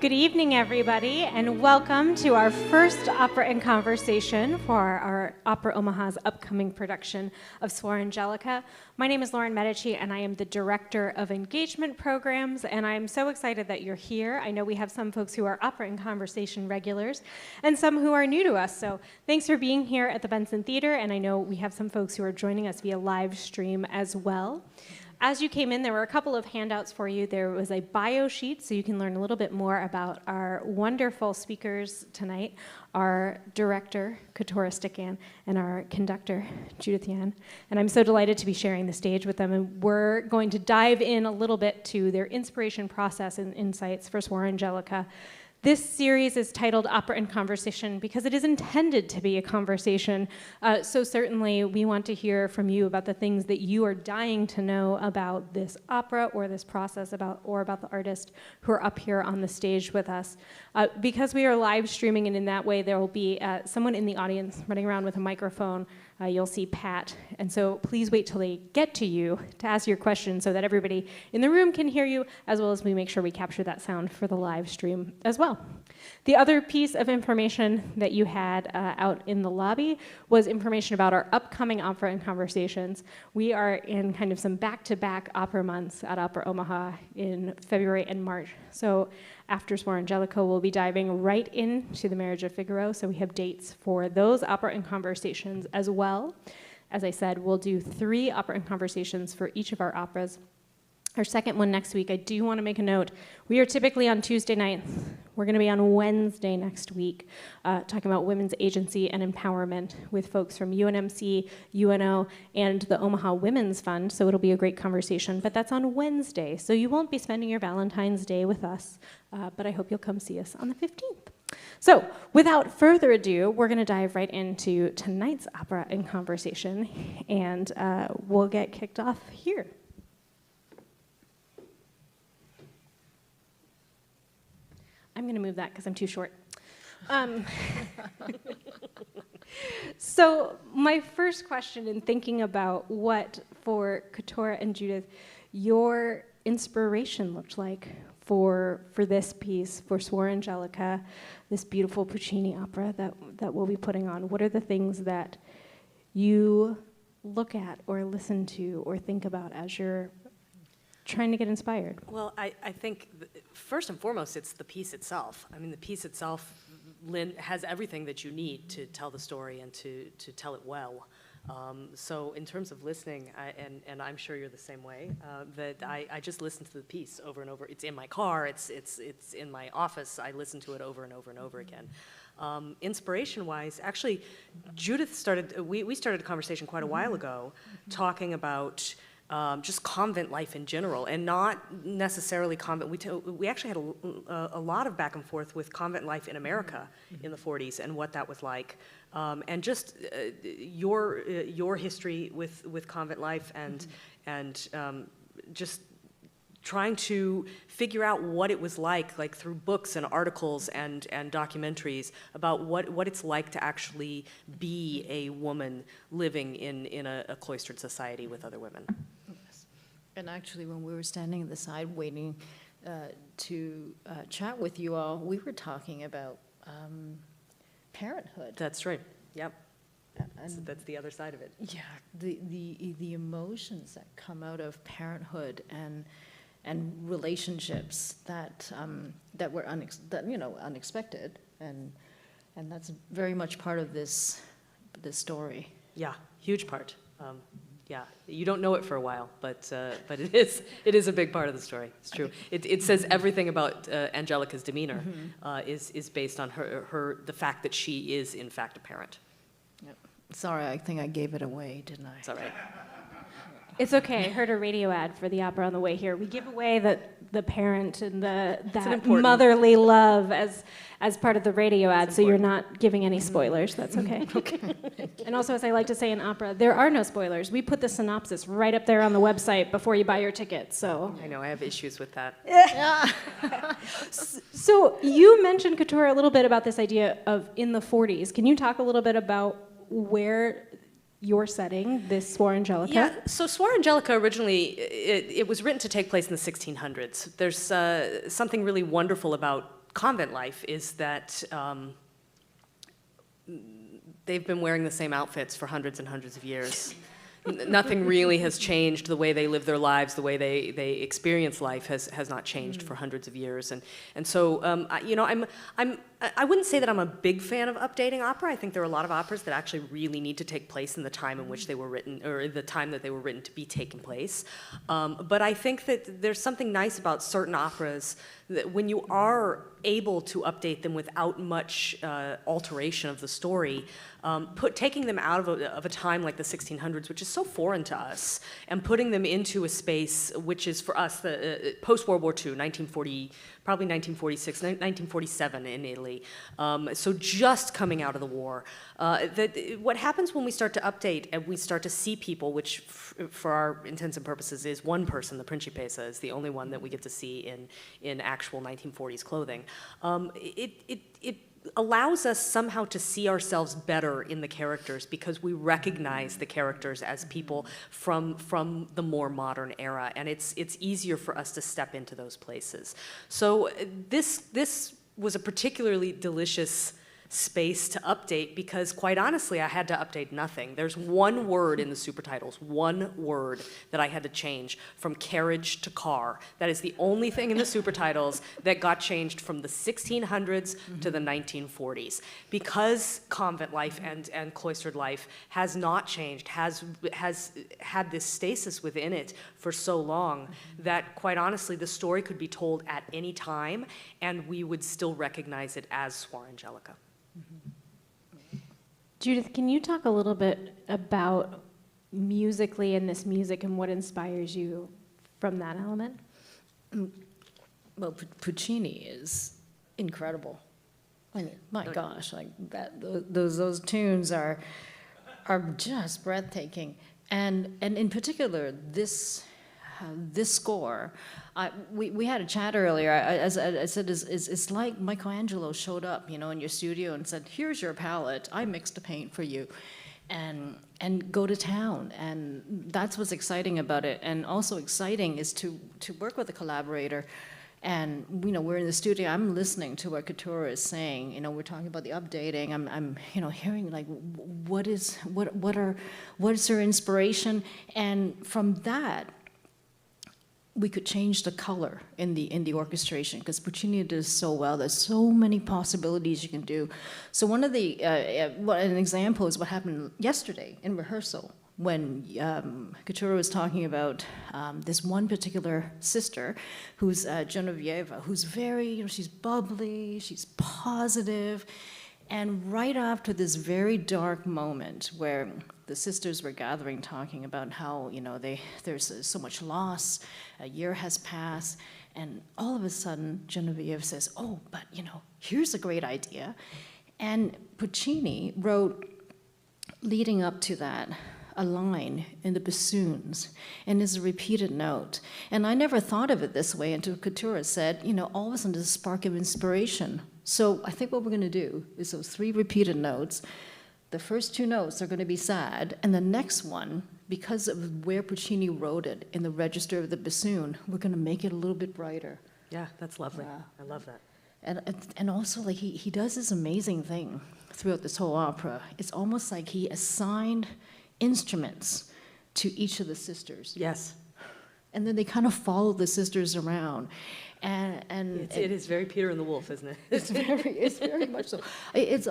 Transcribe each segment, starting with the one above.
Good evening, everybody, and welcome to our first Opera in Conversation for our Opera Omaha's upcoming production of Suor Angelica. My name is Lauren Medici, and I am the Director of Engagement Programs, and I'm so excited that you're here. I know we have some folks who are Opera in Conversation regulars, and some who are new to us, so thanks for being here at the Benson Theater, and I know we have some folks who are joining us via live stream as well. As you came in, there were a couple of handouts for you. There was a bio sheet, so you can learn a little bit more about our wonderful speakers tonight, our director, Keturah Stickann, and our conductor, Judith Yan. And I'm so delighted to be sharing the stage with them. And we're going to dive in a little bit to their inspiration process and insights for Suor Angelica. This series is titled Opera in Conversation because it is intended to be a conversation. So certainly we want to hear from you about the things that you are dying to know about this opera or this process or about the artist who are up here on the stage with us. Because we are live streaming, and in that way there will be someone in the audience running around with a microphone. You'll see Pat, and so please wait till they get to you to ask your question so that everybody in the room can hear you, as well as we make sure we capture that sound for the live stream as well. The other piece of information that you had out in the lobby was information about our upcoming Opera in Conversations. We are in kind of some back-to-back opera months at Opera Omaha in February and March. So after Suor Angelica, we'll be diving right into The Marriage of Figaro, so we have dates for those Opera in Conversations as well. As I said, we'll do 3 Opera in Conversations for each of our operas. Our second one next week, I do want to make a note. We are typically on Tuesday nights. We're going to be on Wednesday next week, talking about women's agency and empowerment with folks from UNMC, UNO, and the Omaha Women's Fund, so it'll be a great conversation. But that's on Wednesday, so you won't be spending your Valentine's Day with us, but I hope you'll come see us on the 15th. So, without further ado, we're going to dive right into tonight's Opera in Conversation, and we'll get kicked off here. I'm going to move that because I'm too short. So my first question in thinking about what, for Keturah and Judith, your inspiration looked like for this piece, for Suor Angelica, this beautiful Puccini opera that we'll be putting on. What are the things that you look at or listen to or think about as you're trying to get inspired? Well, I think first and foremost, it's the piece itself. I mean, the piece itself has everything that you need to tell the story and to tell it well. So in terms of listening, and I'm sure you're the same way, that I just listen to the piece over and over. It's in my car, it's in my office. I listen to it over and over and over again. Inspiration-wise, actually, Judith we started a conversation quite a while ago talking about just convent life in general, and not necessarily convent. We actually had a lot of back and forth with convent life in America in the 40s and what that was like, and just your history with convent life and just trying to figure out what it was like through books and articles and documentaries about what it's like to actually be a woman living in a cloistered society with other women. And actually, when we were standing at the side waiting to chat with you all, we were talking about parenthood. That's right. Yep. And That's the other side of it. yeah, the emotions that come out of parenthood and relationships that were unexpected, and that's very much part of this story. Yeah, huge part. Yeah, you don't know it for a while, but it is a big part of the story. It's true. It says everything about Angelica's demeanor is based on the fact that she is in fact a parent. Yep. Sorry, I think I gave it away, didn't I? It's all right. It's okay. I heard a radio ad for the opera on the way here. We give away the parent and that motherly love as part of the radio ad, so you're not giving any spoilers. That's okay. Okay. And also, as I like to say in opera, there are no spoilers. We put the synopsis right up there on the website before you buy your ticket. So I know I have issues with that. So you mentioned, Keturah, a little bit about this idea of in the 40s. Can you talk a little bit about where your setting, this Suor Angelica? Yeah, so Suor Angelica originally, it was written to take place in the 1600s. There's something really wonderful about convent life is that they've been wearing the same outfits for hundreds and hundreds of years. Nothing really has changed. The way they live their lives, the way they experience life has not changed for hundreds of years. And so, I wouldn't say that I'm a big fan of updating opera. I think there are a lot of operas that actually really need to take place in the time in which they were written, or the time that they were written to be taken place. But I think that there's something nice about certain operas that when you are able to update them without much alteration of the story, taking them out of a time like the 1600s, which is so foreign to us, and putting them into a space which is for us the post-World War II, 1940, probably 1946, 1947 in Italy. So just coming out of the war. What happens when we start to update and we start to see people, which for our intents and purposes is one person, the Principessa is the only one that we get to see in actual 1940s clothing. It allows us somehow to see ourselves better in the characters because we recognize the characters as people from the more modern era, and it's easier for us to step into those places. So this was a particularly delicious space to update because, quite honestly, I had to update nothing. There's one word in the super titles, one word that I had to change from carriage to car. That is the only thing in the super titles that got changed from the 1600s to the 1940s. Because convent life and cloistered life has not changed, has had this stasis within it for so long that, quite honestly, the story could be told at any time and we would still recognize it as Suor Angelica. Judith, can you talk a little bit about musically and this music and what inspires you from that element? Well, Puccini is incredible. I mean, my gosh, like that, those tunes are just breathtaking, and in particular this score. We had a chat earlier. I said, it's like Michelangelo showed up, in your studio and said, "Here's your palette. I mixed a paint for you," and go to town. And that's what's exciting about it. And also exciting is to work with a collaborator. And we're in the studio. I'm listening to what Keturah is saying. We're talking about the updating. I'm hearing like what is her inspiration, and from that, we could change the color in the orchestration because Puccini does so well. There's so many possibilities you can do. So one of an example is what happened yesterday in rehearsal when Keturah was talking about this one particular sister who's Genevieve, who's very, she's bubbly, she's positive. And right after this very dark moment where the sisters were gathering talking about how, there's so much loss, a year has passed, and all of a sudden Genevieve says, "Oh, but here's a great idea." And Puccini wrote, leading up to that, a line in the bassoons, and is a repeated note. And I never thought of it this way until Keturah said, all of a sudden there's a spark of inspiration. So I think what we're going to do is those 3 repeated notes, the first 2 notes are going to be sad, and the next one, because of where Puccini wrote it in the register of the bassoon, we're going to make it a little bit brighter. Yeah, that's lovely. I love that. And also, like, he does this amazing thing throughout this whole opera. It's almost like he assigned instruments to each of the sisters. Yes. And then they kind of follow the sisters around. And it is very Peter and the Wolf, isn't it? It's very much so. It's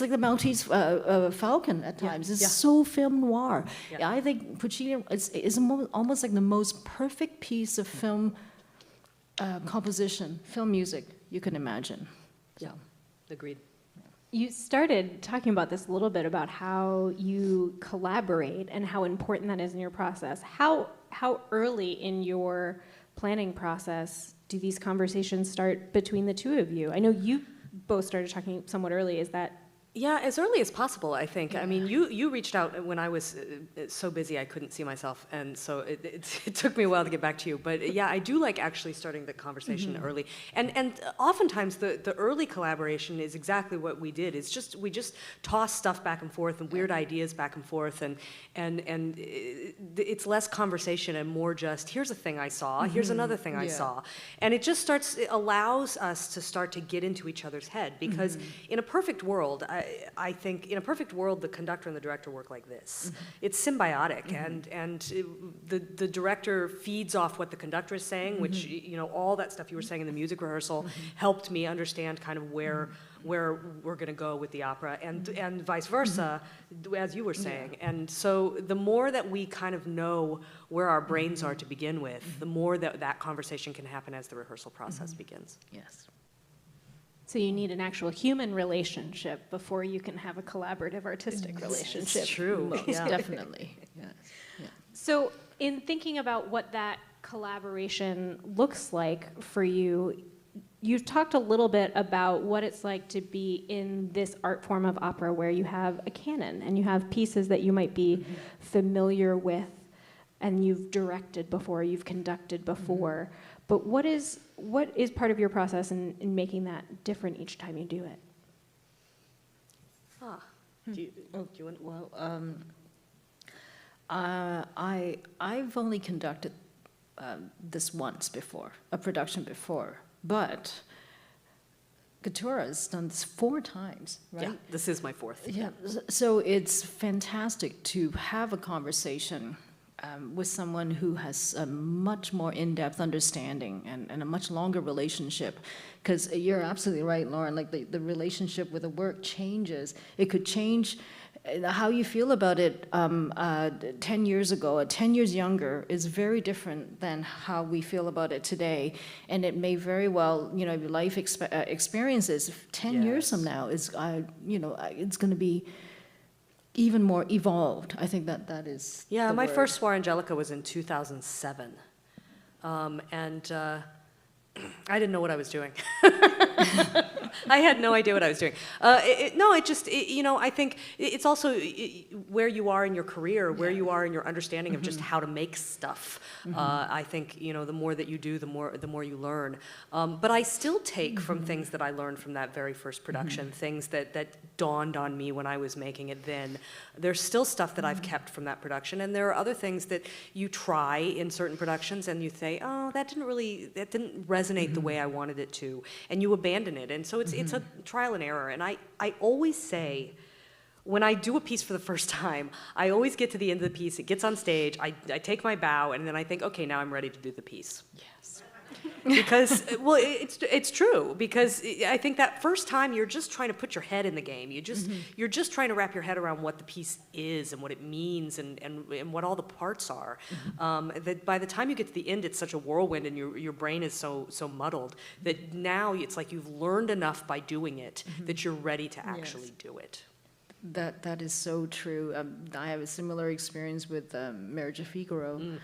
like the Maltese Falcon at times. It's so film noir. Yeah. I think Puccini is almost like the most perfect piece of film composition, film music you can imagine. So. Yeah, agreed. You started talking about this a little bit about how you collaborate and how important that is in your process. How early in your planning process do these conversations start between the two of you? I know you both started talking somewhat early. Is that Yeah, as early as possible, I think. I mean, you reached out when I was so busy I couldn't see myself, and so it took me a while to get back to you. But yeah, I do like actually starting the conversation early. And oftentimes the early collaboration is exactly what we did. We just toss stuff back and forth and weird ideas back and forth, and it's less conversation and more just, here's a thing I saw, here's another thing I saw. And it allows us to start to get into each other's head, because in a perfect world, I think in a perfect world, the conductor and the director work like this. It's symbiotic, and the director feeds off what the conductor is saying, which, all that stuff you were saying in the music rehearsal helped me understand kind of where we're going to go with the opera, and vice versa, as you were saying. And so the more that we kind of know where our brains are to begin with, the more that conversation can happen as the rehearsal process begins. Yes. So you need an actual human relationship before you can have a collaborative artistic relationship. It's true. Most definitely. Yes. Yeah. So in thinking about what that collaboration looks like for you, you've talked a little bit about what it's like to be in this art form of opera where you have a canon and you have pieces that you might be familiar with and you've directed before, you've conducted before. But what is part of your process in making that different each time you do it? Do you want? Well, I've only conducted this once before, a production before, but Keturah has done this 4 times, right? Yeah, this is my 4th. Yeah, so it's fantastic to have a conversation with someone who has a much more in-depth understanding and a much longer relationship. Because you're absolutely right, Lauren, like the relationship with the work changes. It could change how you feel about it 10 years ago, 10 years younger is very different than how we feel about it today. And it may very well, your life experiences 10 years from now is, it's going to be even more evolved. I think that is the my word. first Suor Angelica was in 2007. And I didn't know what I was doing. I had no idea what I was doing. I think it's also where you are in your career, where you are in your understanding of just how to make stuff. I think, the more that you do, the more you learn. But I still take from things that I learned from that very first production, things that dawned on me when I was making it then. There's still stuff that I've kept from that production, and there are other things that you try in certain productions and you say, oh, that didn't resonate the way I wanted it to, and you abandon it. And so it's a trial and error. And I always say, when I do a piece for the first time, I always get to the end of the piece, it gets on stage, I take my bow, and then I think, okay, now I'm ready to do the piece. Yes. Because, well, it's true, because I think that first time you're just trying to put your head in the game. You're just trying to wrap your head around what the piece is and what it means and what all the parts are. That by the time you get to the end, it's such a whirlwind and your brain is so muddled that now it's like you've learned enough by doing it that you're ready to actually do it. That is so true. I have a similar experience with Marriage of Figaro.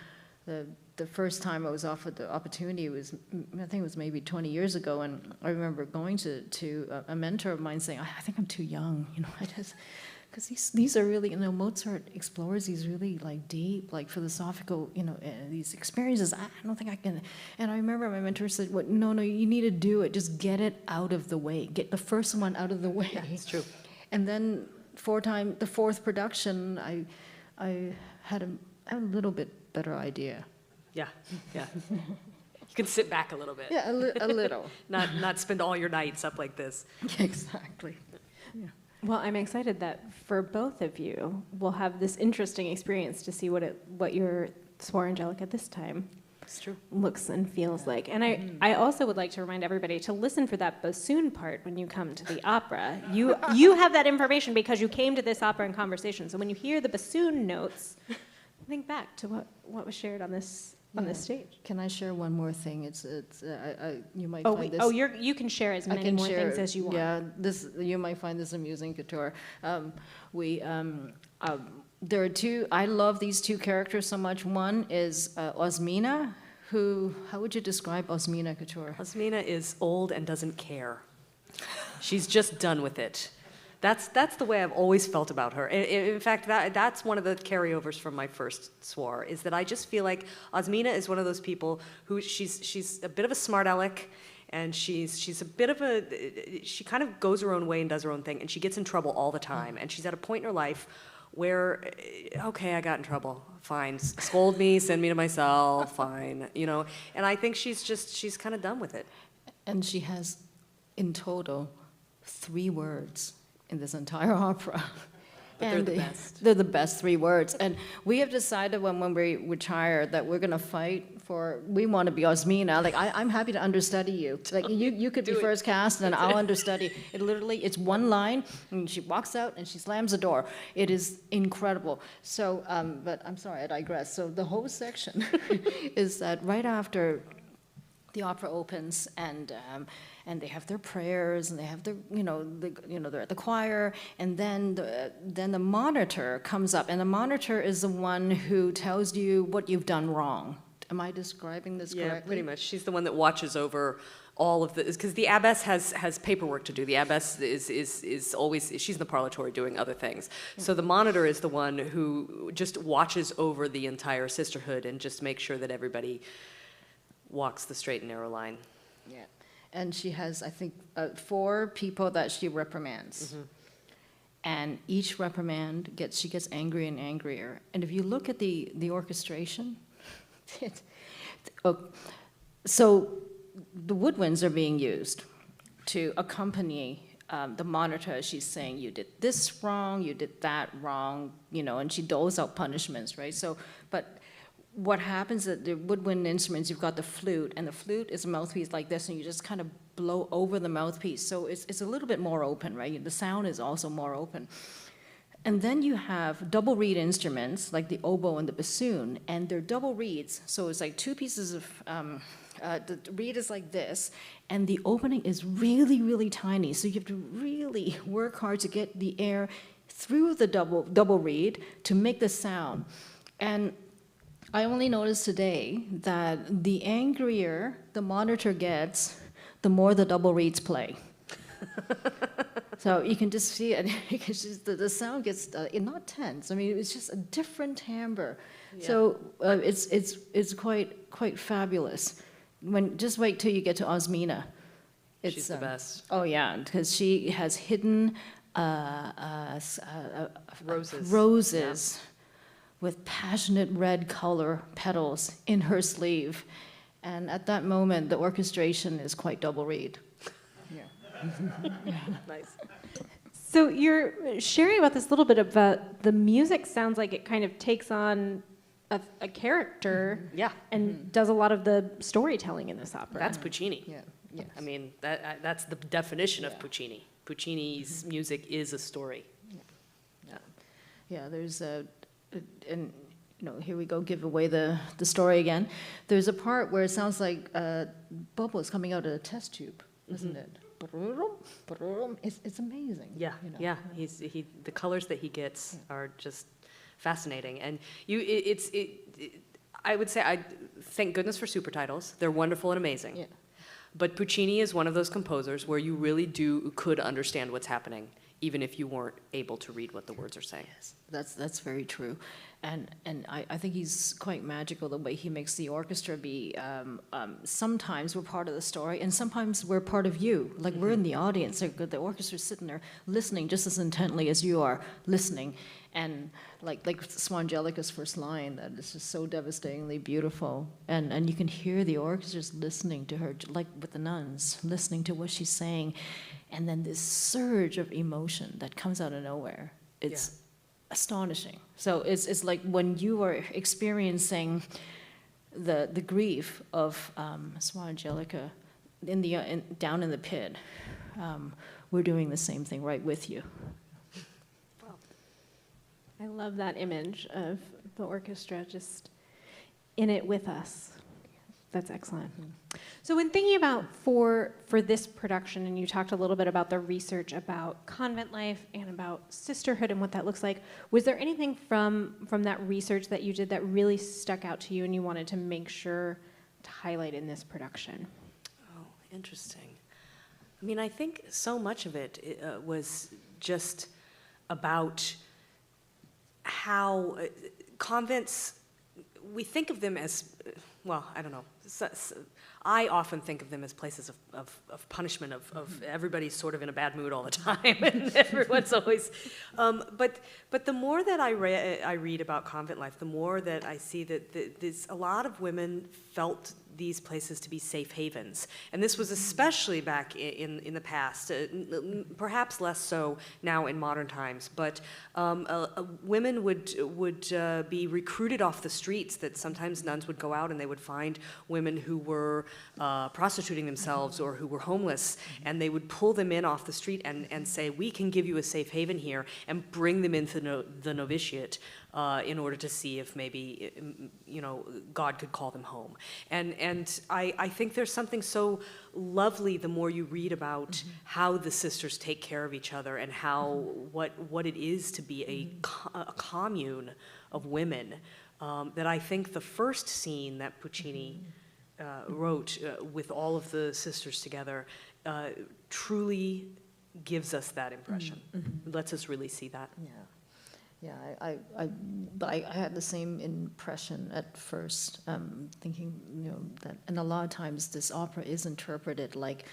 The first time I was offered the opportunity was, I think it was maybe 20 years ago, and I remember going to a mentor of mine saying, I think I'm too young, because these are really, Mozart explores these really like deep, like philosophical, these experiences. I don't think I can. And I remember my mentor said, no, you need to do it. Just get it out of the way. Get the first one out of the way. Yeah, it's true. And then the 4th production, I had a little bit better idea. Yeah. You can sit back a little bit. Yeah, a little. Not spend all your nights up like this. Exactly. Yeah. Well, I'm excited that for both of you, we'll have this interesting experience to see what your Suor Angelica this time It's true. looks and feels like. And I also would like to remind everybody to listen for that bassoon part when you come to the opera. You have that information because you came to this opera in conversation. So when you hear the bassoon notes, think back to what was shared on this stage. Can I share one more thing? You might find this. You can share as many more things as you want. Yeah, you might find this amusing, Keturah. There are 2. I love these 2 characters so much. One is Osmina, how would you describe Osmina, Keturah? Osmina is old and doesn't care. She's just done with it. That's the way I've always felt about her. In fact, that's one of the carryovers from my first Suor, is that I just feel like Osmina is one of those people who she's a bit of a smart aleck, and she's a bit of she kind of goes her own way and does her own thing, and she gets in trouble all the time. And she's at a point in her life where, okay, I got in trouble, fine, scold me, send me to myself, fine, you know. And I think she's kind of done with it. And she has, in total, 3 words in this entire opera. But they're the best. They're the best 3 words. And we have decided when we retire that we're going to fight for, we want to be Osmina. Like, I'm happy to understudy you. Like, you could be first cast, and I'll understudy. It's 1 line, and she walks out, and she slams the door. It is incredible. So, but I'm sorry, I digress. So the whole section is that right after the opera opens, and they have their prayers, and they have their, they're at the choir, and then the monitor comes up, and the monitor is the one who tells you what you've done wrong. Am I describing this correctly? Yeah, pretty much. She's the one that watches over all of this, because the abbess has paperwork to do. The abbess is always, she's in the parlourtory doing other things. So the monitor is the one who just watches over the entire sisterhood and just makes sure that everybody walks the straight and narrow line. Yeah. And she has, I think, 4 people that she reprimands. Mm-hmm. And each reprimand she gets angrier and angrier. And if you look at the orchestration, so the woodwinds are being used to accompany the monitor. She's saying, you did this wrong, you did that wrong, and she doles out punishments, right? So, but what happens at the woodwind instruments, you've got the flute, and the flute is a mouthpiece like this, and you just kind of blow over the mouthpiece. So it's a little bit more open, right? The sound is also more open. And then you have double reed instruments, like the oboe and the bassoon, and they're double reeds. So it's like 2 pieces of, the reed is like this, and the opening is really, really tiny. So you have to really work hard to get the air through the double reed to make the sound. And I only noticed today that the angrier the monitor gets, the more the double reeds play. So you can just see it. The sound gets not tense. I mean, it's just a different timbre. Yeah. So it's quite fabulous. Just wait till you get to Osmina. She's the best. Oh yeah, because she has hidden roses. Yeah. With passionate red color petals in her sleeve. And at that moment, the orchestration is quite double reed. Yeah. Nice. So you're sharing about this little bit about the music sounds like it kind of takes on a character, yeah, and does a lot of the storytelling in this opera. That's Puccini. Yeah. Yes. I mean, that's the definition of Puccini. Puccini's music is a story. Yeah, there's and here we go, give away the story again. There's a part where it sounds like bubbles coming out of a test tube, isn't it? It's amazing. Yeah, yeah. The colors that he gets are just fascinating, and I would say thank goodness for super titles. They're wonderful and amazing. Yeah. But Puccini is one of those composers where you really could understand what's happening, even if you weren't able to read what the words are saying. Yes, that's very true. And I think he's quite magical the way he makes the orchestra be, sometimes we're part of the story, and sometimes we're part of you. Like we're in the audience, the orchestra's sitting there listening just as intently as you are listening. And like Suor Angelica's first line, that is just so devastatingly beautiful. And you can hear the orchestra's listening to her, like with the nuns, listening to what she's saying. And then this surge of emotion that comes out of nowhere. It's astonishing. So it's like when you are experiencing the grief of Suor Angelica down in the pit, we're doing the same thing right with you. I love that image of the orchestra just in it with us. That's excellent. So when thinking about for this production, and you talked a little bit about the research about convent life and about sisterhood and what that looks like, was there anything from that research that you did that really stuck out to you and you wanted to make sure to highlight in this production? Oh, interesting. I mean, I think so much of it was just about how convents, we think of them as, well, I don't know. I often think of them as places of punishment, of everybody's sort of in a bad mood all the time, and everyone's always. But the more that I read about convent life, the more that I see that there's a lot of women felt these places to be safe havens. And this was especially back in the past, perhaps less so now in modern times, but women would be recruited off the streets, that sometimes nuns would go out and they would find women who were prostituting themselves or who were homeless, and they would pull them in off the street and say, we can give you a safe haven here, and bring them into the novitiate in order to see if maybe, God could call them home. And I think there's something so lovely the more you read about how the sisters take care of each other, and how, what it is to be a commune of women, that I think the first scene that Puccini wrote with all of the sisters together truly gives us that impression. Lets us really see that. Yeah, but I had the same impression at first, thinking, that, and a lot of times this opera is interpreted like,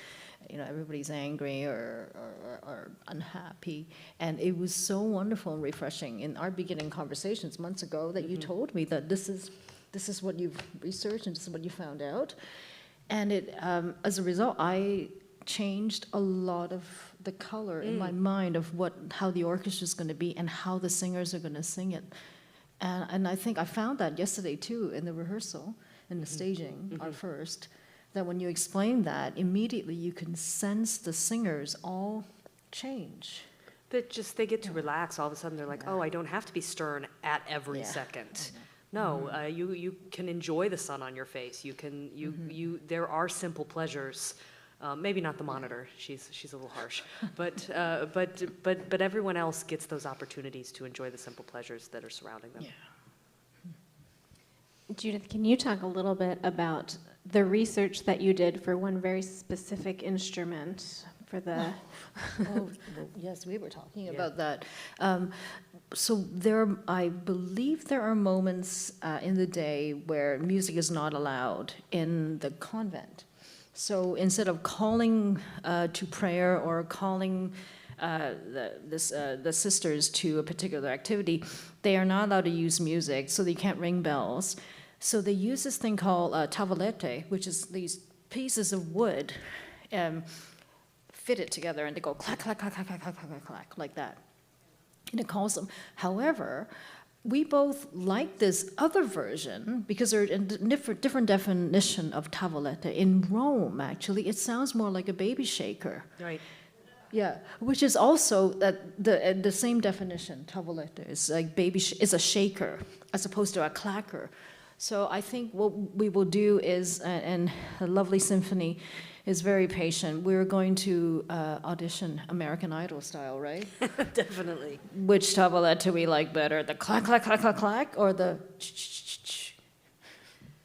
everybody's angry or unhappy, and it was so wonderful and refreshing in our beginning conversations months ago that you told me that this is what you've researched and this is what you found out, and it, as a result, I changed a lot of the color in my mind of how the orchestra is going to be and how the singers are going to sing it. And I think I found that yesterday too in the rehearsal, in the staging, our first, that when you explain that, immediately you can sense the singers all change. That they get to relax. All of a sudden they're like, oh, I don't have to be stern at every second. No, you can enjoy the sun on your face. You can, there are simple pleasures. Maybe not the monitor, she's a little harsh, but everyone else gets those opportunities to enjoy the simple pleasures that are surrounding them. Judith, can you talk a little bit about the research that you did for one very specific instrument for the... well, yes, we were talking about that. So I believe there are moments in the day where music is not allowed in the convent. So instead of calling to prayer or calling the sisters to a particular activity, they are not allowed to use music, so they can't ring bells. So they use this thing called tavolette, which is these pieces of wood fitted together, and they go clack, clack, clack, clack, clack, clack, clack, clack, like that. And it calls them. However, we both like this other version because there's a different definition of tavolette. In Rome, actually, it sounds more like a baby shaker. Right. Yeah, which is also the same definition. Tavolette is like is a shaker as opposed to a clacker. So I think what we will do is, and a lovely symphony is very patient. We're going to audition American Idol style, right? Definitely. Which tavolette do we like better? The clack, clack, clack, clack, clack, or the ch-ch-ch-ch?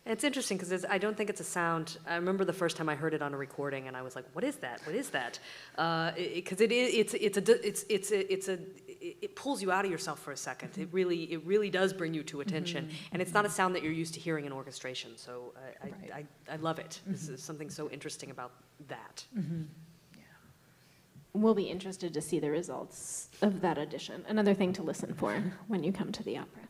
It's interesting because I don't think it's a sound. I remember the first time I heard it on a recording, and I was like, "What is that? What is that?" Because it pulls you out of yourself for a second. It really does bring you to attention, and it's not a sound that you're used to hearing in orchestration. So I love it. This is something so interesting about that. We'll be interested to see the results of that audition. Another thing to listen for when you come to the opera.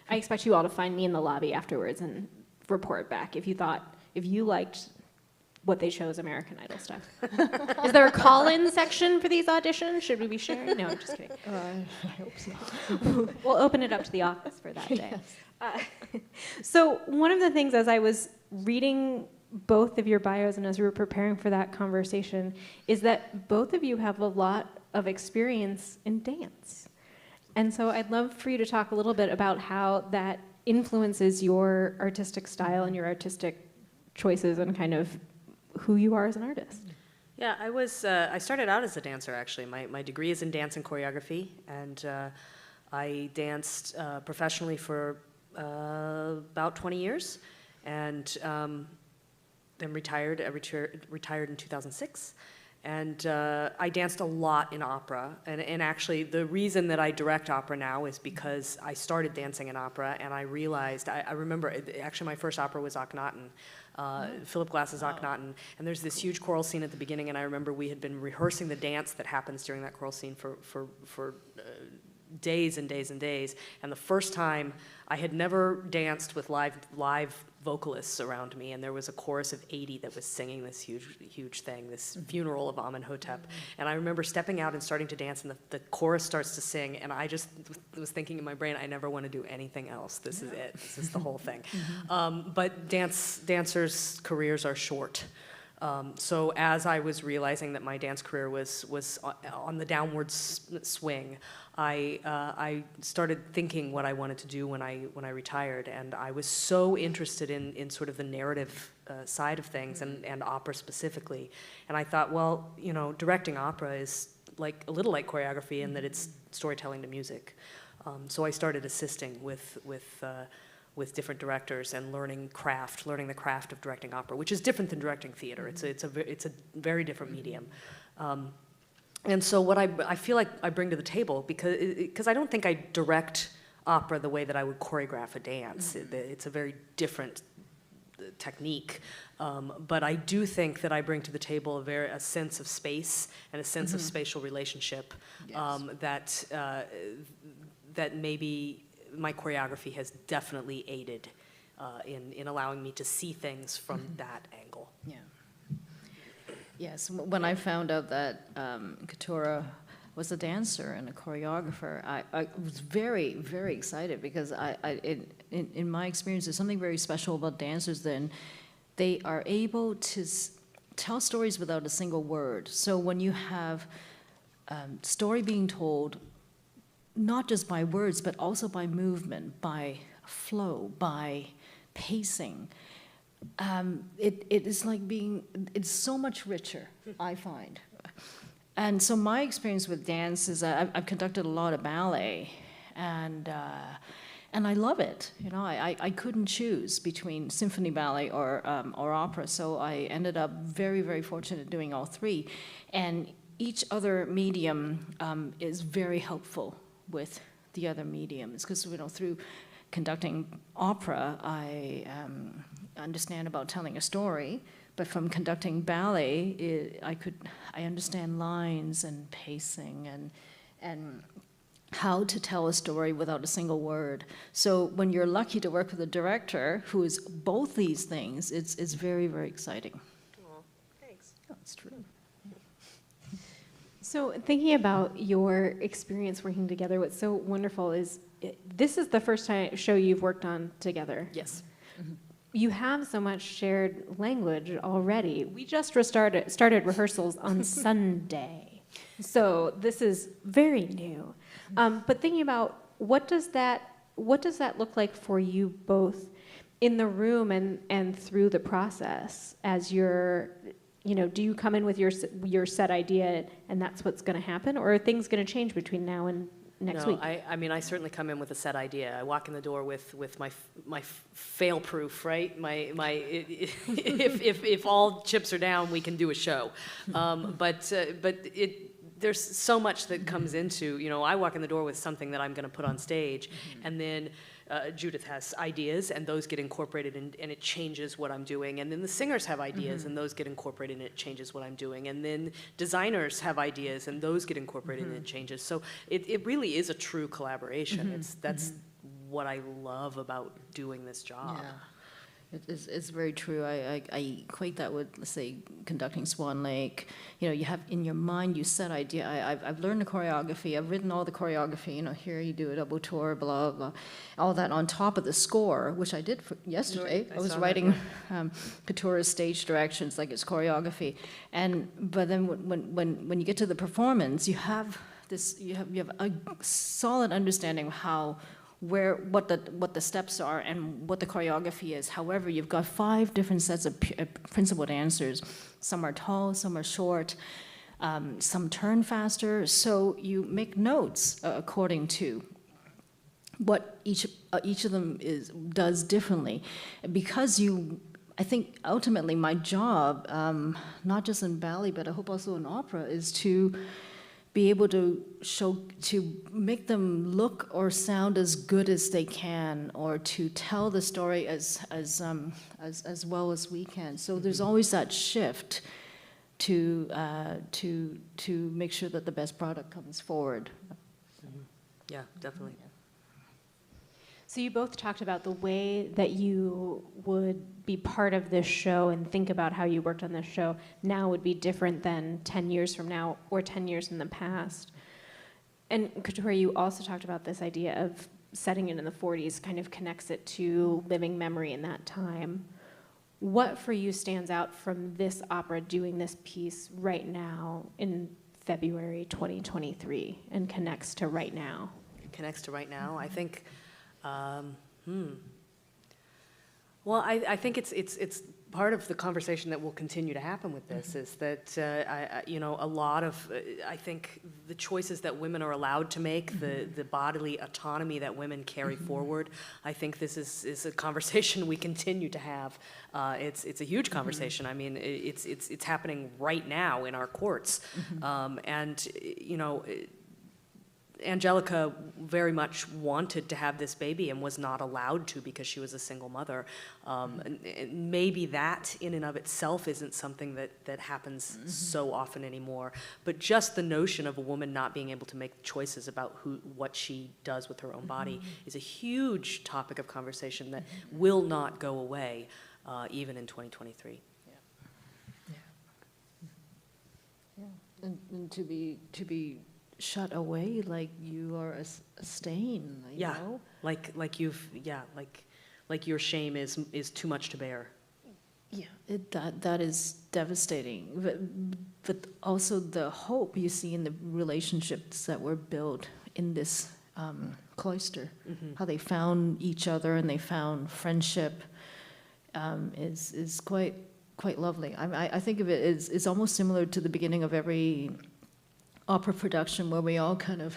I expect you all to find me in the lobby afterwards and report back if you liked what they chose American Idol stuff. Is there a call-in section for these auditions? Should we be sharing? No, I'm just kidding. I hope so. We'll open it up to the office for that day. Yes. So one of the things, as I was reading both of your bios and as we were preparing for that conversation, is that both of you have a lot of experience in dance. And so I'd love for you to talk a little bit about how that influences your artistic style and your artistic choices and kind of who you are as an artist. Yeah, I started out as a dancer, actually. My degree is in dance and choreography, and I danced professionally for about 20 years, and then retired. I retired in 2006, And I danced a lot in opera, and actually the reason that I direct opera now is because I started dancing in opera, and I realized, I remember, actually my first opera was Akhenaten, Philip Glass's Akhenaten, and there's this huge choral scene at the beginning, and I remember we had been rehearsing the dance that happens during that choral scene for days and days and days, and the first time I had never danced with live vocalists around me, and there was a chorus of 80 that was singing this huge thing, this funeral of Amenhotep, and I remember stepping out and starting to dance, and the chorus starts to sing, and I just was thinking in my brain, I never want to do anything else. This is it. This is the whole thing. But dancers' careers are short. So as I was realizing that my dance career was on the downward swing, I started thinking what I wanted to do when I retired, and I was so interested in sort of the narrative side of things and opera specifically, and I thought, well, you know, directing opera is like a little like choreography in that it's storytelling to music. So I started assisting with different directors and learning the craft of directing opera, which is different than directing theater. It's a very different medium. And so what I feel like I bring to the table, because I don't think I direct opera the way that I would choreograph a dance. It's a very different technique. But I do think that I bring to the table a sense of space and a sense of spatial relationship that maybe my choreography has definitely aided in allowing me to see things from that angle. Yeah. Yes, when I found out that Keturah was a dancer and a choreographer, I was very, very excited because in my experience, there's something very special about dancers. Then they are able to tell stories without a single word. So when you have story being told, not just by words, but also by movement, by flow, by pacing, it is like it's so much richer, I find. And so my experience with dance is I've conducted a lot of ballet, and I love it. You know, I couldn't choose between symphony ballet or opera, so I ended up very, very fortunate doing all three. And each other medium is very helpful with the other mediums, because, you know, through conducting opera, I understand about telling a story, but from conducting ballet, I understand lines and pacing and how to tell a story without a single word. So when you're lucky to work with a director who is both these things, it's very, very exciting. Oh, thanks. That's true. So thinking about your experience working together, what's so wonderful is this is the first show you've worked on together. Yes. You have so much shared language already. We just started rehearsals on Sunday, so this is very new. But thinking about what does that look like for you both in the room and through the process as you're, you know, do you come in with your set idea and that's what's going to happen, or are things going to change between now and next week? I mean, I certainly come in with a set idea. I walk in the door with my fail-proof, right? If all chips are down, we can do a show. But there's so much that comes into, you know, I walk in the door with something that I'm going to put on stage, and then Judith has ideas, and those get incorporated, and it changes what I'm doing. And then the singers have ideas, and those get incorporated, and it changes what I'm doing. And then designers have ideas, and those get incorporated, and it changes. So it really is a true collaboration. That's what I love about doing this job. Yeah. It's very true. I equate that with, let's say, conducting Swan Lake. You know, you have in your mind, you set idea. I've learned the choreography. I've written all the choreography. You know, here you do a double tour, blah, blah. All that on top of the score, which I did yesterday. I was writing Keturah's stage directions like it's choreography. But then when you get to the performance, you have a solid understanding of what the steps are and what the choreography is. However, you've got 5 different sets of principal dancers. Some are tall, some are short, some turn faster. So you make notes according to what each of them does differently, because you I think ultimately my job, not just in ballet, but I hope also in opera, is to be able to make them look or sound as good as they can, or to tell the story as well as we can. So there's always that shift to make sure that the best product comes forward. Yeah, definitely. So you both talked about the way that you would be part of this show and think about how you worked on this show now would be different than 10 years from now or 10 years in the past. And Keturah, you also talked about this idea of setting it in the 40s kind of connects it to living memory in that time. What for you stands out from this opera doing this piece right now in February 2023 and connects to right now? Connects to right now. I think, well, I think it's part of the conversation that will continue to happen with this is that, a lot of, I think the choices that women are allowed to make, the bodily autonomy that women carry forward, I think this is a conversation we continue to have. It's a huge conversation. I mean, it's happening right now in our courts. Angelica very much wanted to have this baby and was not allowed to because she was a single mother. And maybe that in and of itself isn't something that happens so often anymore. But just the notion of a woman not being able to make choices about what she does with her own body is a huge topic of conversation that will not go away even in 2023. And to be shut away like you are a stain, you know? Like your shame is too much to bear. Yeah, that is devastating. But also the hope you see in the relationships that were built in this cloister, how they found each other and they found friendship, is quite lovely. I think of it as it's almost similar to the beginning of every opera production where we all kind of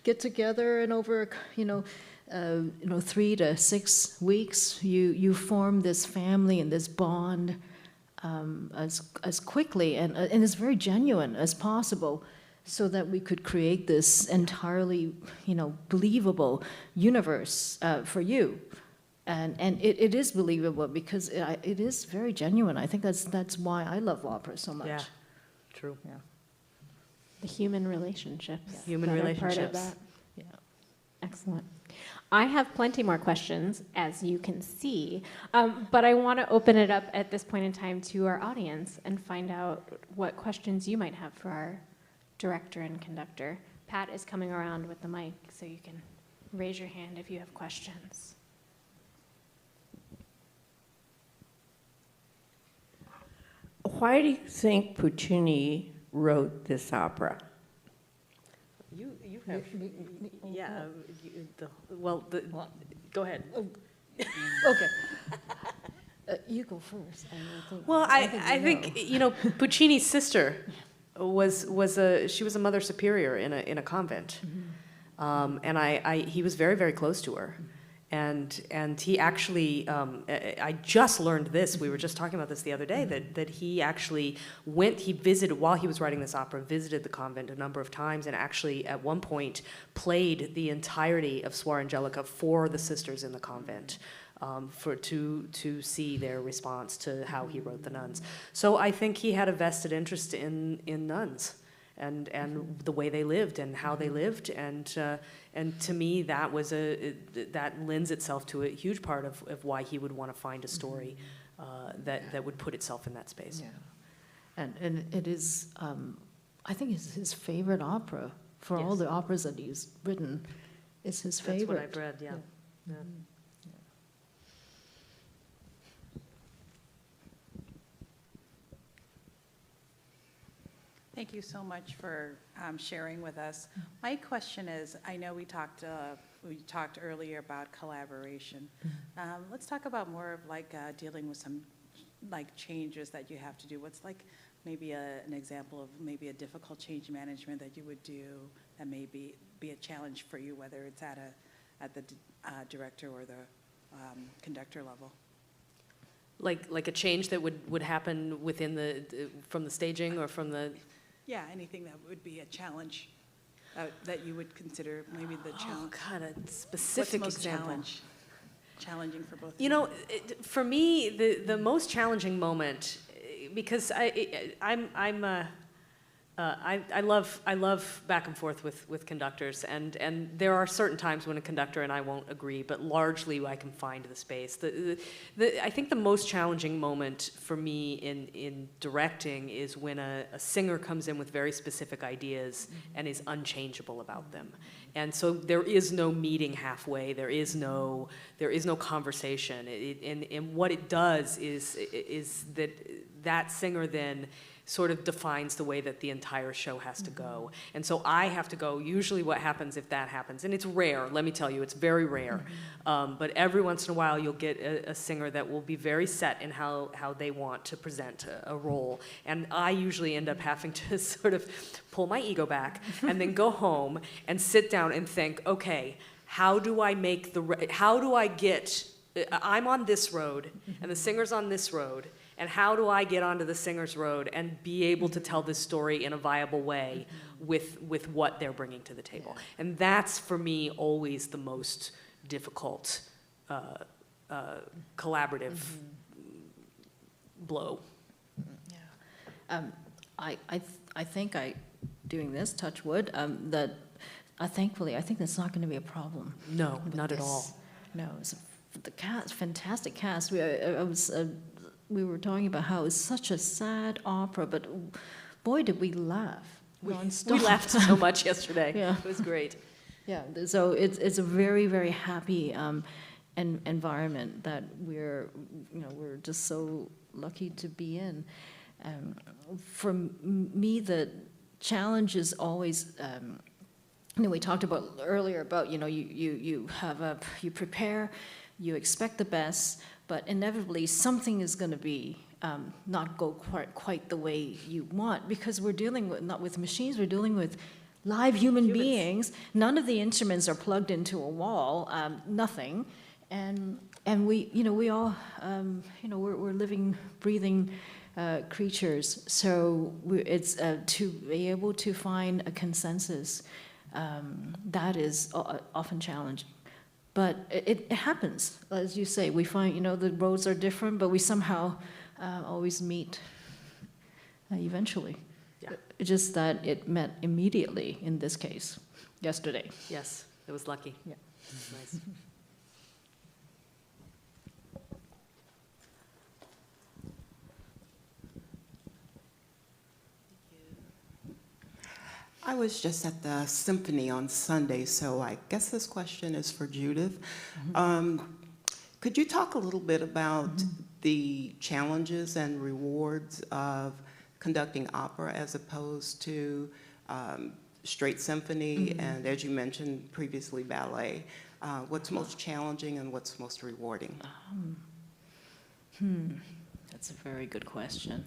get together and over 3 to 6 weeks you form this family and this bond as quickly and as very genuine as possible, so that we could create this entirely believable universe for you. And it is believable because it is very genuine. I think that's why I love opera so much. Yeah, true. Yeah. The human relationships. Human that are relationships. Part of that. Yeah. Excellent. I have plenty more questions, as you can see, but I want to open it up at this point in time to our audience and find out what questions you might have for our director and conductor. Pat is coming around with the mic, so you can raise your hand if you have questions. Why do you think Puccini wrote this opera? You have, go ahead. Okay. You go first. Well, I think Puccini's sister she was a mother superior in a convent, and he was very, very close to her. And he actually, I just learned this, we were just talking about this the other day, that he actually he visited, while he was writing this opera, visited the convent a number of times, and actually at one point played the entirety of Suor Angelica for the sisters in the convent, to see their response to how he wrote the nuns. So I think he had a vested interest in nuns. And the way they lived and how they lived, and to me that lends itself to a huge part of why he would want to find a story that would put itself in that space. Yeah, and it is I think it's his favorite opera for all the operas that he's written. It's his favorite. That's what I've read. Yeah. Thank you so much for sharing with us. My question is, I know we talked earlier about collaboration. Let's talk about more of dealing with some changes that you have to do. What's maybe an example of maybe a difficult change management that you would do that may be a challenge for you, whether it's at the director or the conductor level? Like a change that would happen within from the staging or from the? Yeah, anything that would be a challenge that you would consider maybe the challenge. Oh, God, a specific What's the most example. challenging for both of You know, for me, the most challenging moment, because I love back and forth with conductors, and there are certain times when a conductor and I won't agree, but largely I can find the space. I think the most challenging moment for me in directing is when a singer comes in with very specific ideas and is unchangeable about them. And so there is no meeting halfway, there is no conversation. And what it does is that singer then sort of defines the way that the entire show has to go. And so I have to go, usually what happens if that happens, and it's rare, let me tell you, it's very rare, but every once in a while you'll get a singer that will be very set in how they want to present a role. And I usually end up having to sort of pull my ego back and then go home and sit down and think, okay, how do I get, I'm on this road and the singer's on this road, and how do I get onto the singer's road and be able to tell this story in a viable way with what they're bringing to the table? And that's, for me, always the most difficult collaborative blow. Yeah. I think doing this, touch wood, that thankfully, I think that's not going to be a problem. No, not at all. No, the cast, fantastic cast. We were talking about how it's such a sad opera, but boy, did we laugh nonstop. We laughed so much yesterday. Yeah. It was great. Yeah, so it's a very, very happy environment that we're just so lucky to be in. For me, the challenge is always, we talked about earlier about, you prepare, you expect the best, but inevitably something is going to be not go quite the way you want, because we're dealing with, not with machines, we're dealing with live human beings. None of the instruments are plugged into a wall, nothing, and we all we're living, breathing creatures. So it's to be able to find a consensus that is often challenging. But it happens, as you say. We find, the roads are different, but we somehow always meet eventually. Yeah. It's just that it met immediately in this case, yesterday. Yes, it was lucky. Yeah. Nice. I was just at the symphony on Sunday, so I guess this question is for Judith. Could you talk a little bit about the challenges and rewards of conducting opera as opposed to straight symphony and, as you mentioned previously, ballet? What's most challenging and what's most rewarding? That's a very good question.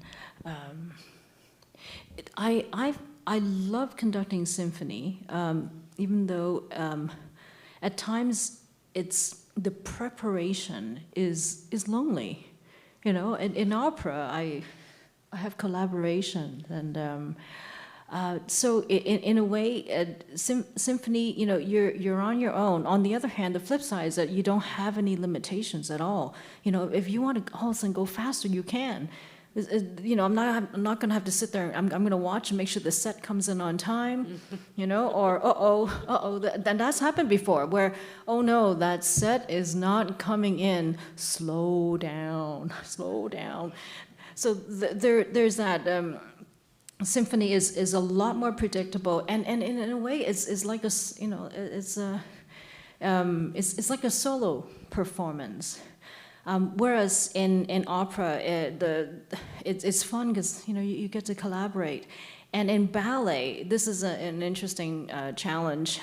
I love conducting symphony, even though at times the preparation is lonely. In opera, I have collaboration, and so in a way, symphony, you're on your own. On the other hand, the flip side is that you don't have any limitations at all. If you want to all of a sudden go faster, you can. I'm not going to have to sit there. I'm going to watch and make sure the set comes in on time, or that's happened before, where, oh no, that set is not coming in. Slow down. So there's that. Symphony is a lot more predictable, and in a way, it's like it's like a solo performance. Whereas in opera, it's fun because you get to collaborate, and in ballet, this is an interesting challenge.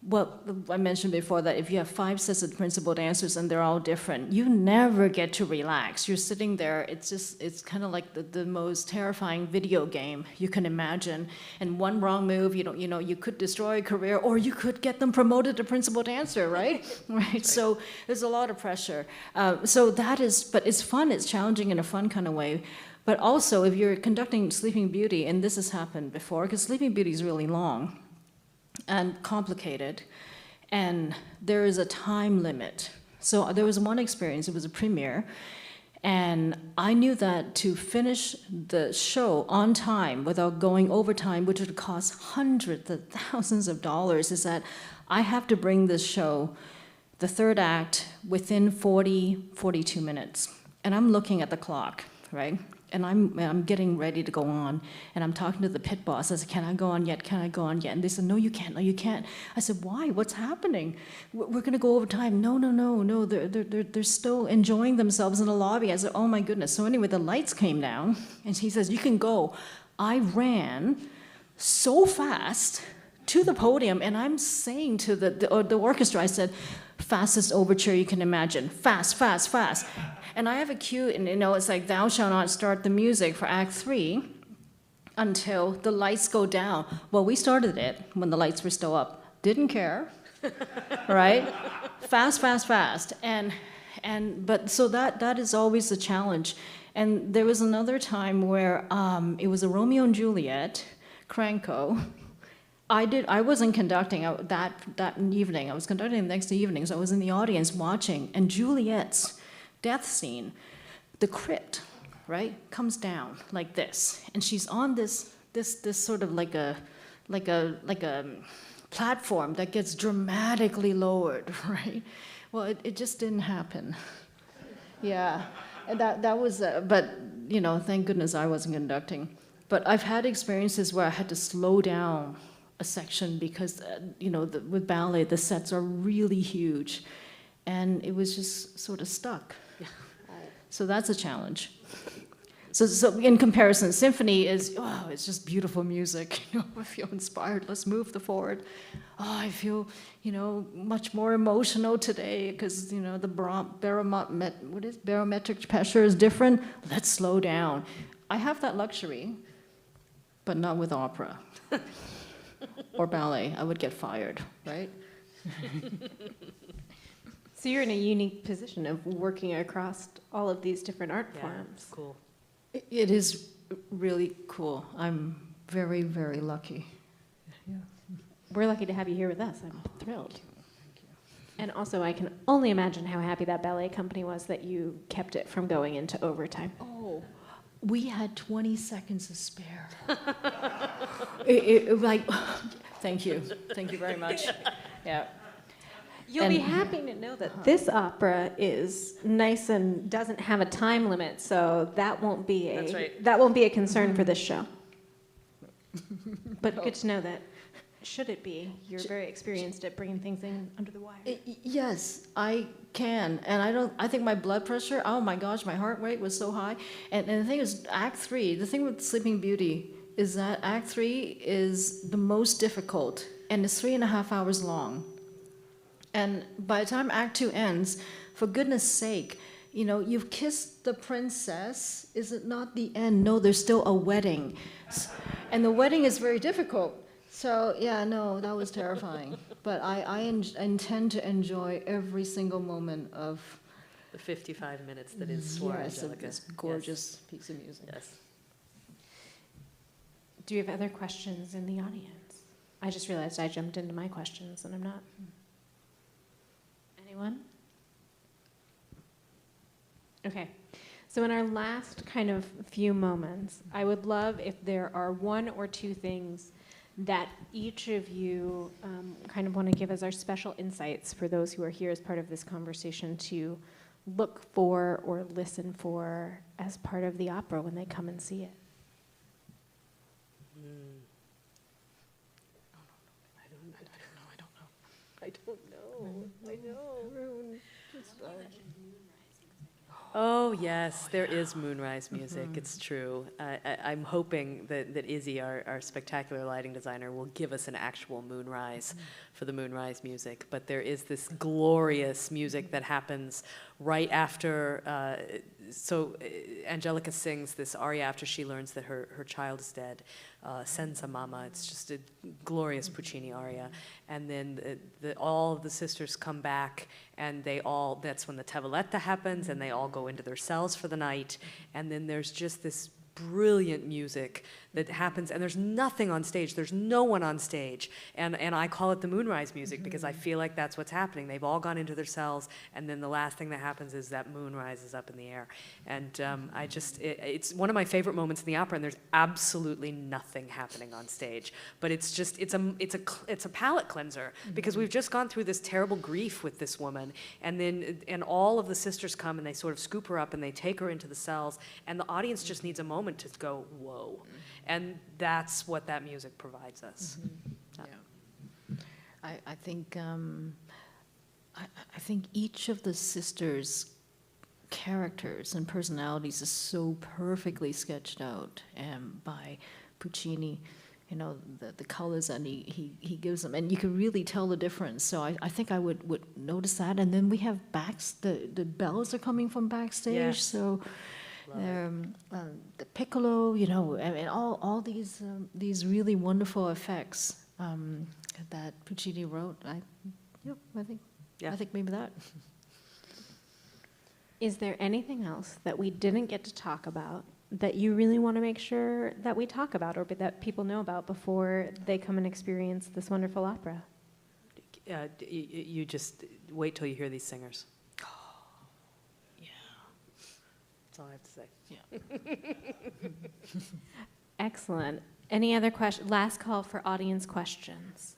well, I mentioned before that if you have 5 sets of principal dancers and they're all different, you never get to relax. You're sitting there, it's kind of like the most terrifying video game you can imagine. And one wrong move, you could destroy a career, or you could get them promoted to principal dancer, right? Right. So there's a lot of pressure. But it's fun, it's challenging in a fun kind of way. But also, if you're conducting Sleeping Beauty, and this has happened before, because Sleeping Beauty is really long and complicated, and there is a time limit. So there was one experience, it was a premiere, and I knew that to finish the show on time without going overtime, which would cost hundreds of thousands of dollars, is that I have to bring this show, the third act, within 42 minutes. And I'm looking at the clock, right? And I'm getting ready to go on, and I'm talking to the pit boss. I said, can I go on yet? Can I go on yet? And they said, no, you can't. No, you can't. I said, why? What's happening? We're going to go over time. No. They're still enjoying themselves in the lobby. I said, oh, my goodness. So anyway, the lights came down, and he says, you can go. I ran so fast to the podium, and I'm saying to the orchestra, I said, fastest overture you can imagine. Fast, fast, fast. And I have a cue, and it's like, thou shalt not start the music for Act 3 until the lights go down. Well, we started it when the lights were still up. Didn't care, right? Fast, fast, fast. But so that is always a challenge. And there was another time where it was a Romeo and Juliet, Cranko. I wasn't conducting that evening. I was conducting the next evening, so I was in the audience watching, and Juliet's death scene, the crypt, right, comes down like this, and she's on this sort of like a platform that gets dramatically lowered, right? Well, it just didn't happen. Yeah, and that was, but thank goodness I wasn't conducting. But I've had experiences where I had to slow down a section because with ballet the sets are really huge, and it was just sort of stuck. So that's a challenge. So in comparison, symphony is, it's just beautiful music. I feel inspired. Let's move forward. I feel, much more emotional today because, the barometric pressure is different. Let's slow down. I have that luxury, but not with opera or ballet. I would get fired, right? So you're in a unique position of working across all of these different art forms. Cool. It is really cool. I'm very, very lucky. Yeah. We're lucky to have you here with us. I'm thrilled. Thank you. And also, I can only imagine how happy that ballet company was that you kept it from going into overtime. Oh, we had 20 seconds to spare. Thank you. Thank you very much. Yeah. You'll be happy to know that this opera is nice and doesn't have a time limit, so that won't be a concern for this show. But good to know that, should it be, you're very experienced at bringing things in under the wire. Yes, I can, and I think my blood pressure, oh my gosh, my heart rate was so high. And the thing is, Act 3, the thing with Sleeping Beauty is that Act 3 is the most difficult, and it's 3.5 hours long. And by the time Act 2 ends, for goodness sake, you've kissed the princess. Is it not the end? No, there's still a wedding. And the wedding is very difficult. So, yeah, no, that was terrifying. But I intend to enjoy every single moment of The 55 minutes that is Suor Angelica. This gorgeous piece of music. Yes. Do you have other questions in the audience? I just realized I jumped into my questions, and I'm not. Anyone? Okay. So in our last kind of few moments, I would love if there are one or two things that each of you kind of want to give as our special insights for those who are here as part of this conversation to look for or listen for as part of the opera when they come and see it. I don't know. Oh, yes, there is moonrise music. It's true. I'm hoping that Izzy, our spectacular lighting designer, will give us an actual moonrise for the moonrise music. But there is this glorious music that happens right after. Angelica sings this aria after she learns that her child is dead, Senza Mama. It's just a glorious Puccini aria. And then all of the sisters come back, and that's when the Tavoletta happens, and they all go into their cells for the night. And then there's just this brilliant music that happens, and there's nothing on stage. There's no one on stage. And I call it the moonrise music because I feel like that's what's happening. They've all gone into their cells, and then the last thing that happens is that moon rises up in the air. And it's one of my favorite moments in the opera, and there's absolutely nothing happening on stage. But it's a palate cleanser because we've just gone through this terrible grief with this woman, and all of the sisters come and they sort of scoop her up and they take her into the cells, and the audience just needs a moment to go, whoa. And that's what that music provides us. Yeah. I think I think each of the sisters' characters and personalities is so perfectly sketched out by Puccini. You know, the colors that he gives them, and you can really tell the difference. So I think I would notice that. And then we have the bells are coming from backstage. Yes. So the piccolo, you know, and all these really wonderful effects that Puccini wrote. I think maybe that. Is there anything else that we didn't get to talk about that you really want to make sure that we talk about or that people know about before they come and experience this wonderful opera? You just wait till you hear these singers. That's all I have to say. Yeah. Excellent. Any other questions? Last call for audience questions.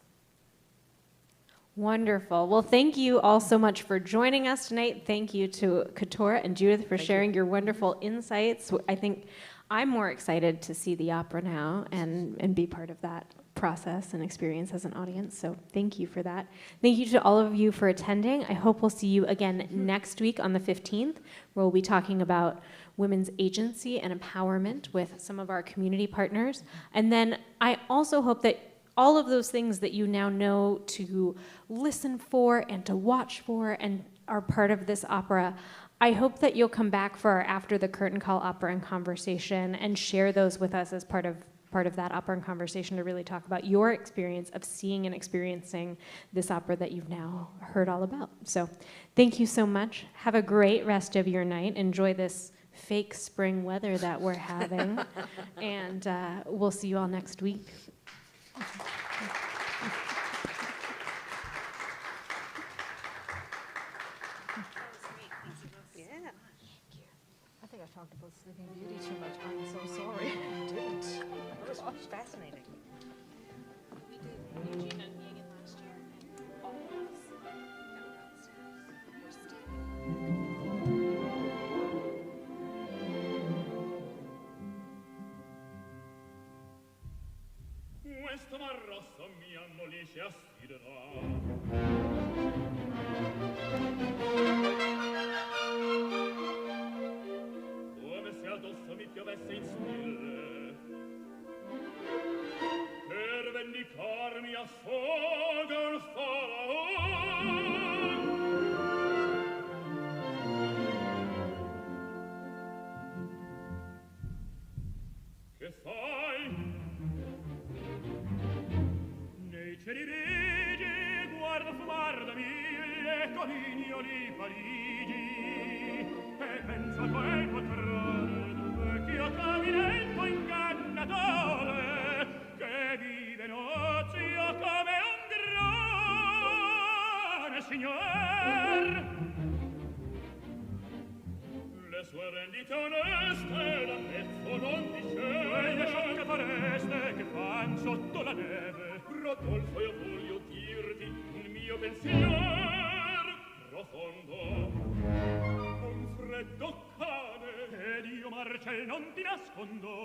Wonderful. Well, thank you all so much for joining us tonight. Thank you to Keturah and Judith for sharing your wonderful insights. I think I'm more excited to see the opera now and be part of that process and experience as an audience. So thank you for that. Thank you to all of you for attending. I hope we'll see you again next week on the 15th, where we'll be talking about women's agency and empowerment with some of our community partners. And then I also hope that all of those things that you now know to listen for and to watch for and are part of this opera, I hope that you'll come back for our After the Curtain Call Opera and Conversation and share those with us as part of that opera and conversation to really talk about your experience of seeing and experiencing this opera that you've now heard all about. So thank you so much. Have a great rest of your night. Enjoy this fake spring weather that we're having. And we'll see you all next week. I think I talked about Sleeping Beauty too much. I'm so sorry. I didn't. That was fascinating. We did Eugene and Megan last year, and all of us got downstairs. Questa marrassa mia non li si assiderà. Come se addosso mi piovesse in stille, per vendicarmi affoga un faraone. Che fai? Nei cieli rigi guarda fumar da mille coniglioli parigi e pensa a quel patrone d'un vecchio caminetto ingannatore che vive in ozio come un grande signor. Le sue rendite oneste da pezzo non discende, quelle sciocche foreste che fan sotto la neve. Rodolfo, io voglio dirti il mio pensier profondo. Un freddo cane ed io, Marcel, non ti nascondo.